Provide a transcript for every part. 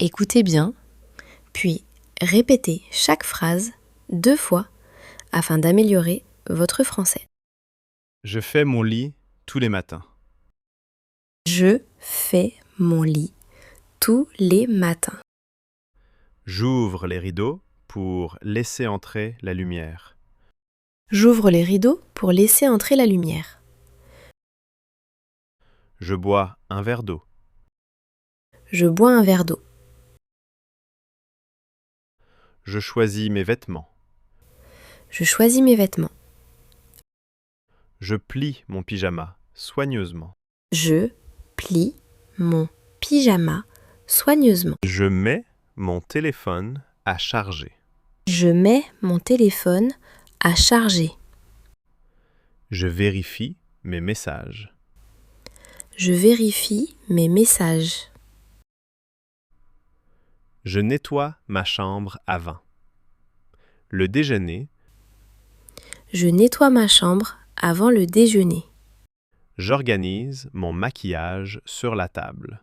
Écoutez bien, puis répétez chaque phrase 2 fois afin d'améliorer votre français. Je fais mon lit tous les matins. Je fais mon lit tous les matins. J'ouvre les rideaux pour laisser entrer la lumière. J'ouvre les rideaux pour laisser entrer la lumière. Je bois un verre d'eau. Je bois un verre d'eau. Je choisis mes vêtements. Je choisis mes vêtements. Je plie mon pyjama soigneusement. Je plie mon pyjama soigneusement. Je mets mon téléphone à charger. Je mets mon téléphone à charger. Je vérifie mes messages. Je vérifie mes messages. Je nettoie ma chambre avant. Le déjeuner, Je nettoie ma chambre avant le déjeuner. j'organise mon maquillage sur la table.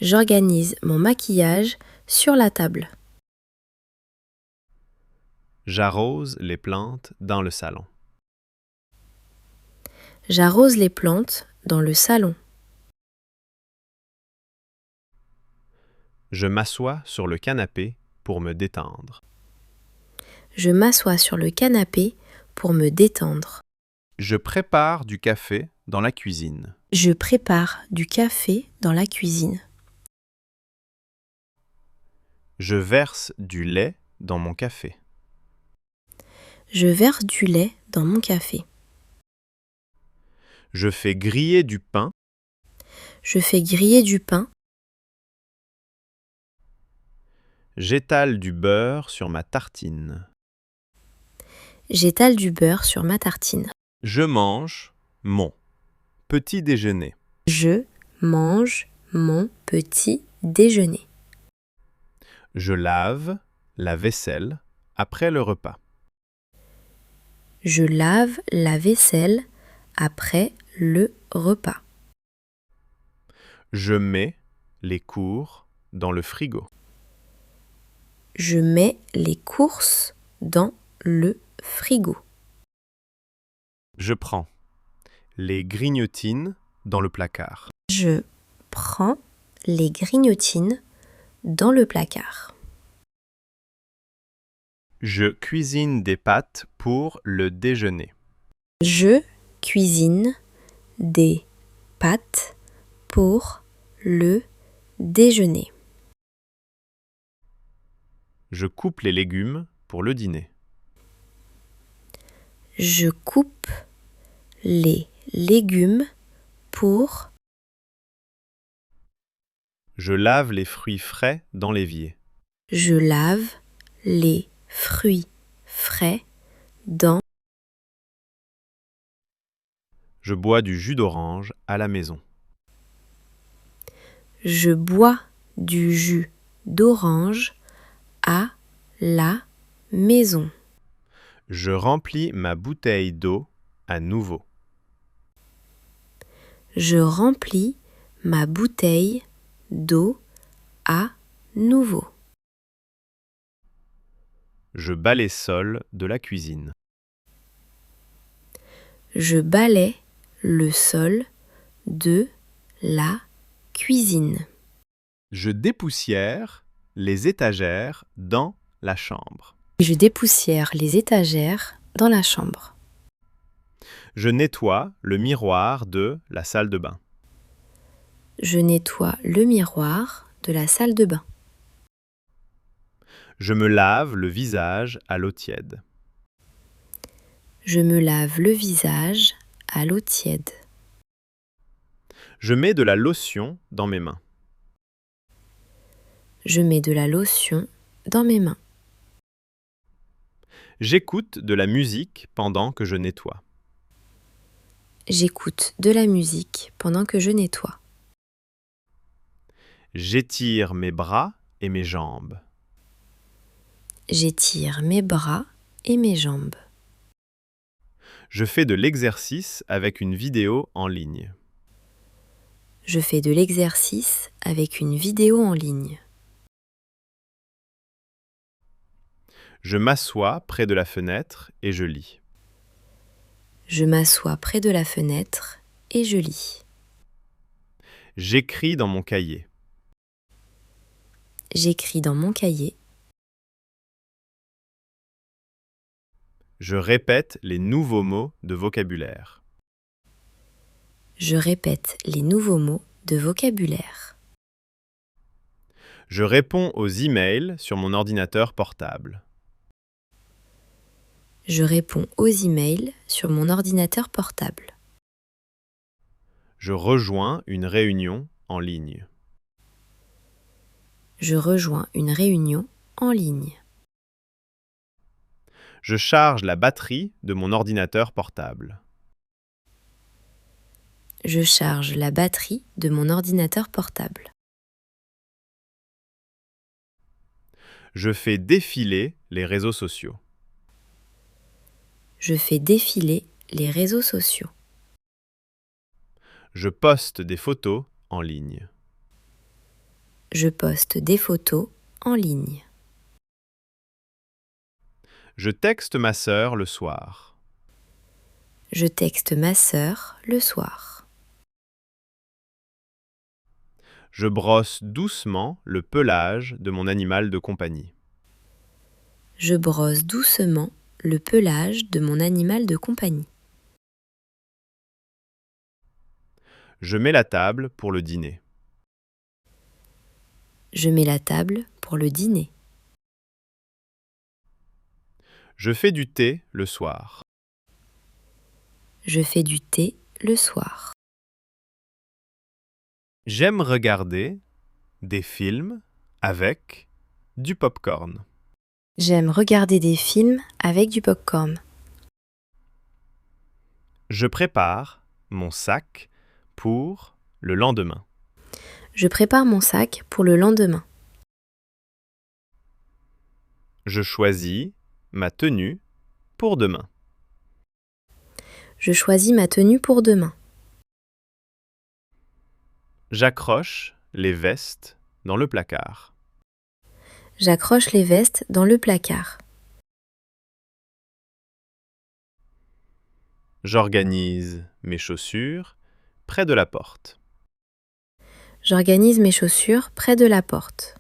J'organise mon maquillage sur la table. J'arrose les plantes dans le salon. J'arrose les plantes dans le salon. Je m'assois sur le canapé pour me détendre. Je m'assois sur le canapé pour me détendre. Je prépare du café dans la cuisine. Je prépare du café dans la cuisine. Je verse du lait dans mon café. Je verse du lait dans mon café. Je fais griller du pain. Je fais griller du pain. J'étale du beurre sur ma tartine. J'étale du beurre sur ma tartine. Je mange mon petit déjeuner. Je mange mon petit déjeuner. Je lave la vaisselle après le repas. Je lave la vaisselle après le repas. Je mets les cours dans le frigo. Je mets les courses dans le frigo. Je prends les grignotines dans le placard. Je prends les grignotines dans le placard. Je cuisine des pâtes pour le déjeuner. Je cuisine des pâtes pour le déjeuner. Je coupe les légumes pour le dîner. Je coupe les légumes pour... Je lave les fruits frais dans l'évier. Je lave les fruits frais dans... Je bois du jus d'orange à la maison. Je bois du jus d'orange à la maison. Je remplis ma bouteille d'eau à nouveau. Je remplis ma bouteille d'eau à nouveau. Je balaie sol de la cuisine. Je balaie le sol de la cuisine. Je dépoussière les étagères dans la chambre. Je dépoussière les étagères dans la chambre. Je nettoie le miroir de la salle de bain. Je nettoie le miroir de la salle de bain. Je me lave le visage à l'eau tiède. Je me lave le visage à l'eau tiède. Je mets de la lotion dans mes mains. Je mets de la lotion dans mes mains. J'écoute de la musique pendant que je nettoie. J'écoute de la musique pendant que je nettoie. J'étire mes bras et mes jambes. J'étire mes bras et mes jambes. Je fais de l'exercice avec une vidéo en ligne. Je fais de l'exercice avec une vidéo en ligne. Je m'assois près de la fenêtre et je lis. Je m'assois près de la fenêtre et je lis. J'écris dans mon cahier. J'écris dans mon cahier. Je répète les nouveaux mots de vocabulaire. Je répète les nouveaux mots de vocabulaire. Je réponds aux emails sur mon ordinateur portable. Je réponds aux emails sur mon ordinateur portable. Je rejoins une réunion en ligne. Je rejoins une réunion en ligne. Je charge la batterie de mon ordinateur portable. Je charge la batterie de mon ordinateur portable. Je fais défiler les réseaux sociaux. Je fais défiler les réseaux sociaux. Je poste des photos en ligne. Je poste des photos en ligne. Je texte ma sœur le soir. Je texte ma sœur le soir. Je brosse doucement le pelage de mon animal de compagnie. Je brosse doucement le pelage de mon animal de compagnie. Je mets la table pour le dîner. Je mets la table pour le dîner. Je fais du thé le soir. Je fais du thé le soir. J'aime regarder des films avec du popcorn. J'aime regarder des films avec du popcorn. Je prépare mon sac pour le lendemain. Je prépare mon sac pour le lendemain. Je choisis ma tenue pour demain. Je choisis ma tenue pour demain. J'accroche les vestes dans le placard. J'accroche les vestes dans le placard. J'organise mes chaussures près de la porte. J'organise mes chaussures près de la porte.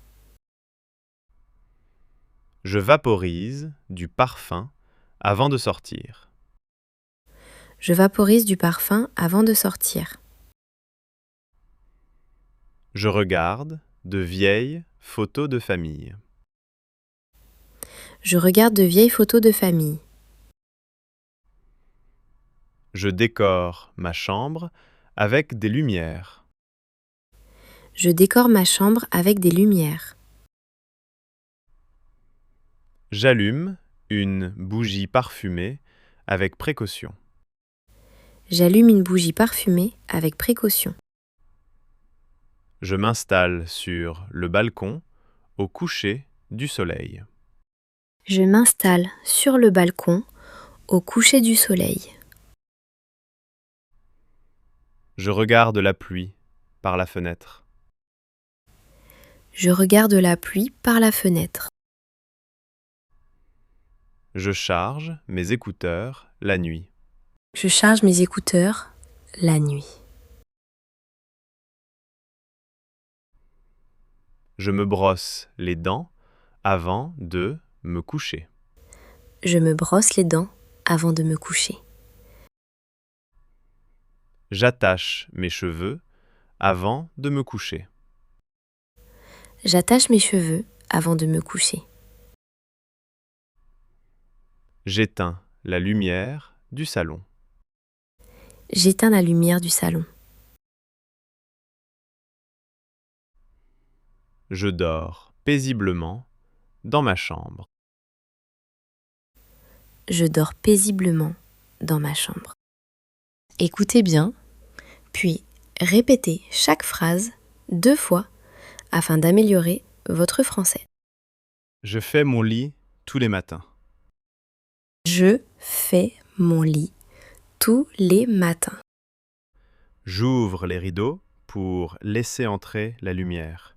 Je vaporise du parfum avant de sortir. Je vaporise du parfum avant de sortir. Je regarde de vieilles photos de famille. Je regarde de vieilles photos de famille. Je décore ma chambre avec des lumières. Je décore ma chambre avec des lumières. J'allume une bougie parfumée avec précaution. J'allume une bougie parfumée avec précaution. Je m'installe sur le balcon au coucher du soleil. Je m'installe sur le balcon au coucher du soleil. Je regarde la pluie par la fenêtre. Je regarde la pluie par la fenêtre. Je charge mes écouteurs la nuit. Je charge mes écouteurs la nuit. Je me brosse les dents avant de me coucher. Je me brosse les dents avant de me coucher. J'attache mes cheveux avant de me coucher. J'attache mes cheveux avant de me coucher. J'éteins la lumière du salon. J'éteins la lumière du salon. Je dors paisiblement dans ma chambre. Je dors paisiblement dans ma chambre. Écoutez bien, puis répétez chaque phrase 2 fois afin d'améliorer votre français. Je fais mon lit tous les matins. Je fais mon lit tous les matins. J'ouvre les rideaux pour laisser entrer la lumière.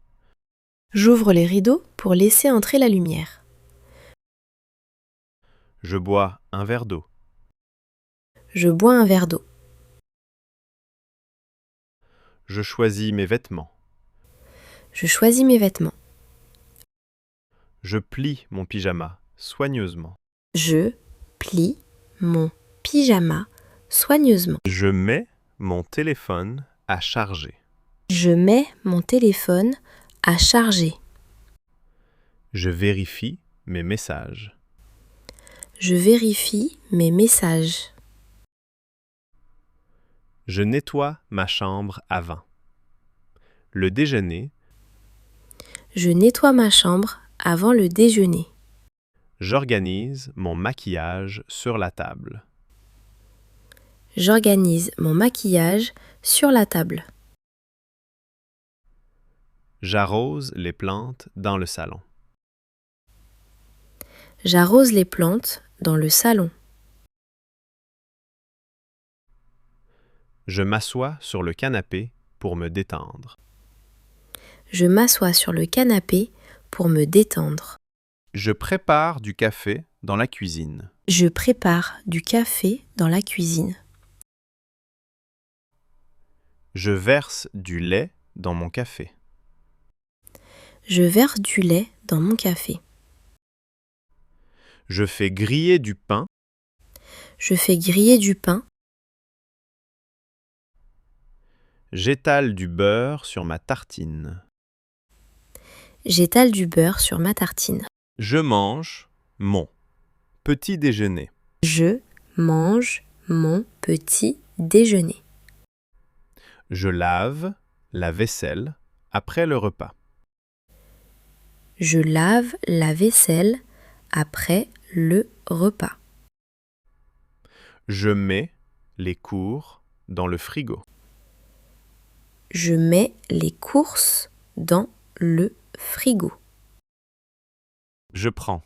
J'ouvre les rideaux pour laisser entrer la lumière. Je bois un verre d'eau. Je bois un verre d'eau. Je choisis mes vêtements. Je choisis mes vêtements. Je plie mon pyjama soigneusement. Je plie mon pyjama soigneusement. Je mets mon téléphone à charger. Je mets mon téléphone à charger. Je vérifie mes messages. Je vérifie mes messages. Je nettoie ma chambre avant. Le déjeuner, Je nettoie ma chambre avant le déjeuner. j'organise mon maquillage sur la table. J'organise mon maquillage sur la table. J'arrose les plantes dans le salon. J'arrose les plantes dans le salon. Je m'assois sur le canapé pour me détendre. Je m'assois sur le canapé pour me détendre. Je prépare du café dans la cuisine. Je prépare du café dans la cuisine. Je verse du lait dans mon café. Je verse du lait dans mon café. Je fais griller du pain. Je fais griller du pain. J'étale du beurre sur ma tartine. J'étale du beurre sur ma tartine. Je mange mon petit déjeuner. Je mange mon petit déjeuner. Je lave la vaisselle après le repas. Je lave la vaisselle après le repas. Je mets les cours dans le frigo. Je mets les courses dans le frigo. Je prends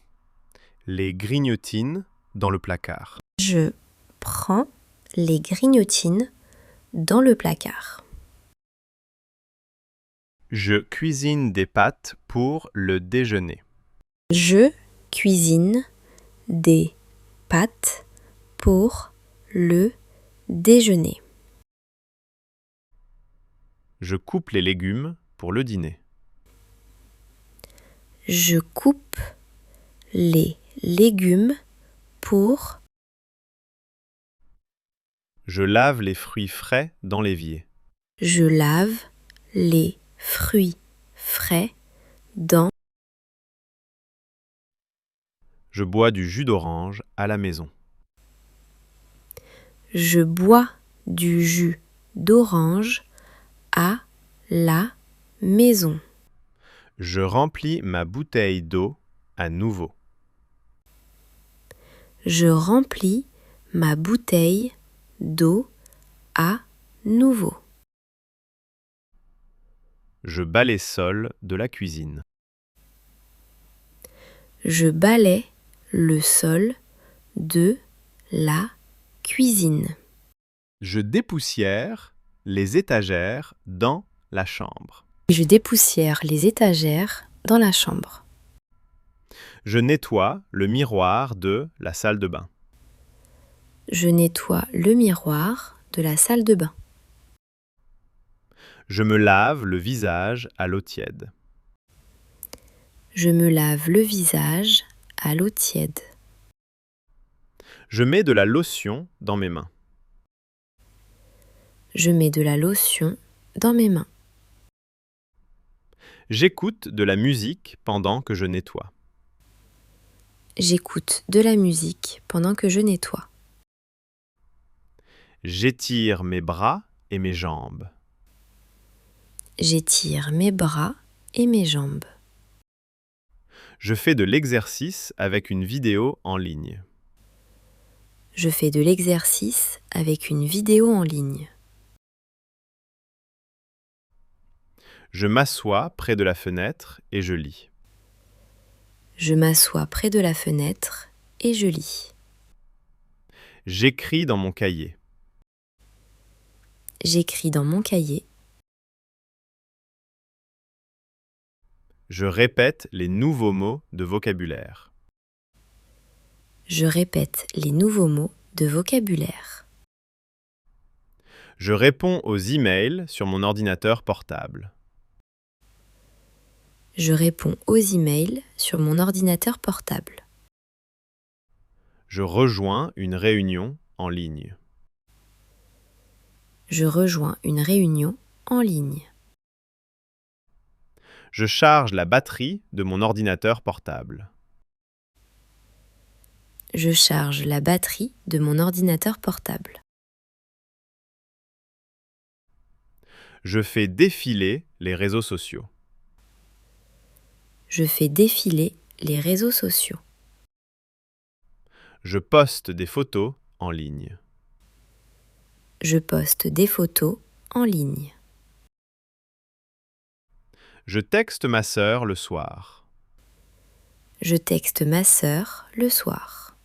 les grignotines dans le placard. Je prends les grignotines dans le placard. Je cuisine des pâtes pour le déjeuner. Je cuisine des pâtes pour le déjeuner. Je coupe les légumes pour le dîner. Je coupe les légumes pour... Je lave les fruits frais dans l'évier. Je lave les fruits frais dans... Je bois du jus d'orange à la maison. Je bois du jus d'orange à la maison. Je remplis ma bouteille d'eau à nouveau. Je remplis ma bouteille d'eau à nouveau. Je balaie les sols de la cuisine. Je balaie le sol de la cuisine. Je dépoussière les étagères dans la chambre. Je dépoussière les étagères dans la chambre. Je nettoie le miroir de la salle de bain. Je nettoie le miroir de la salle de bain. Je me lave le visage à l'eau tiède. Je me lave le visage à l'eau tiède. Je mets de la lotion dans mes mains. Je mets de la lotion dans mes mains. J'écoute de la musique pendant que je nettoie. J'écoute de la musique pendant que je nettoie. J'étire mes bras et mes jambes. J'étire mes bras et mes jambes. Je fais de l'exercice avec une vidéo en ligne. Je fais de l'exercice avec une vidéo en ligne. Je m'assois près de la fenêtre et je lis. Je m'assois près de la fenêtre et je lis. J'écris dans mon cahier. J'écris dans mon cahier. Je répète les nouveaux mots de vocabulaire. Je répète les nouveaux mots de vocabulaire. Je réponds aux emails sur mon ordinateur portable. Je réponds aux emails sur mon ordinateur portable. Je rejoins une réunion en ligne. Je rejoins une réunion en ligne. Je charge la batterie de mon ordinateur portable. Je charge la batterie de mon ordinateur portable. Je fais défiler les réseaux sociaux. Je fais défiler les réseaux sociaux. Je poste des photos en ligne. Je poste des photos en ligne. Je texte ma sœur le soir. Je texte ma sœur le soir.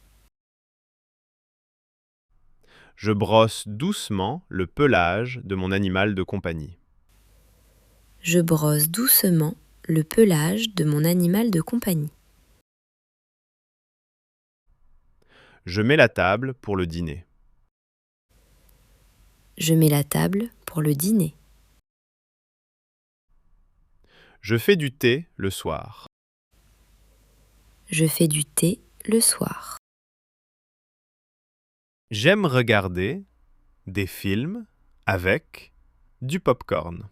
Je brosse doucement le pelage de mon animal de compagnie. Je brosse doucement le pelage de mon animal de compagnie. Je mets la table pour le dîner. Je mets la table pour le dîner. Je fais du thé le soir. Je fais du thé le soir. J'aime regarder des films avec du popcorn.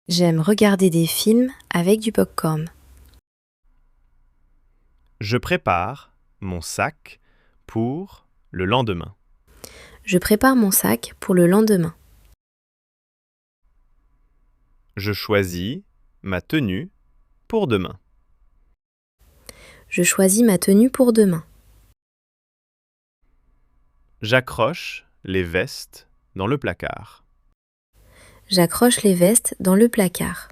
J'aime regarder des films avec du popcorn. Je prépare mon sac pour le lendemain. Je prépare mon sac pour le lendemain. Je choisis ma tenue pour demain. Je choisis ma tenue pour demain. J'accroche les vestes dans le placard. J'accroche les vestes dans le placard.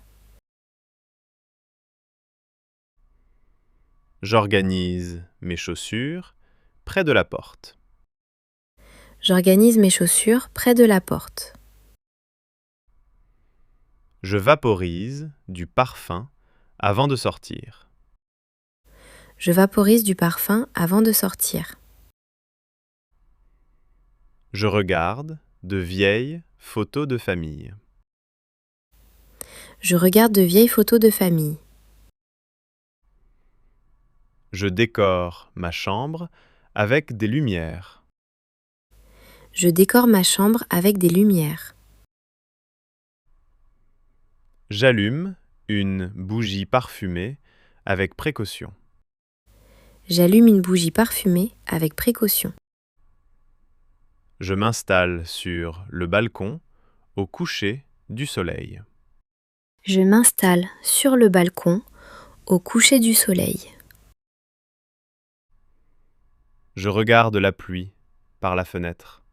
J'organise mes chaussures près de la porte. J'organise mes chaussures près de la porte. Je vaporise du parfum avant de sortir. Je vaporise du parfum avant de sortir. Je regarde de vieilles photos de famille. Je regarde de vieilles photos de famille. Je décore ma chambre avec des lumières. Je décore ma chambre avec des lumières. J'allume une bougie parfumée avec précaution. J'allume une bougie parfumée avec précaution. Je m'installe sur le balcon au coucher du soleil. Je m'installe sur le balcon au coucher du soleil. Je regarde la pluie par la fenêtre.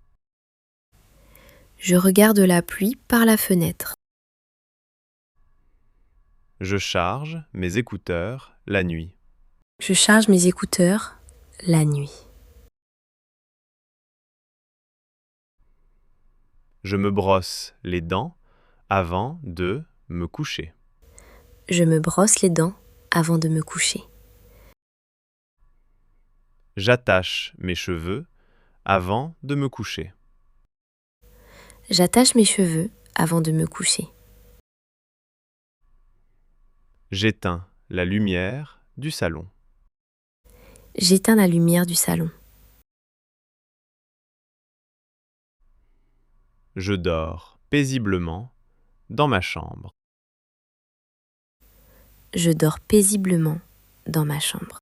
Je regarde la pluie par la fenêtre. Je charge mes écouteurs la nuit. Je charge mes écouteurs la nuit. Je me brosse les dents avant de me coucher. Je me brosse les dents avant de me coucher. J'attache mes cheveux avant de me coucher. J'attache mes cheveux avant de me coucher. J'éteins la lumière du salon. J'éteins la lumière du salon. Je dors paisiblement dans ma chambre. Je dors paisiblement dans ma chambre.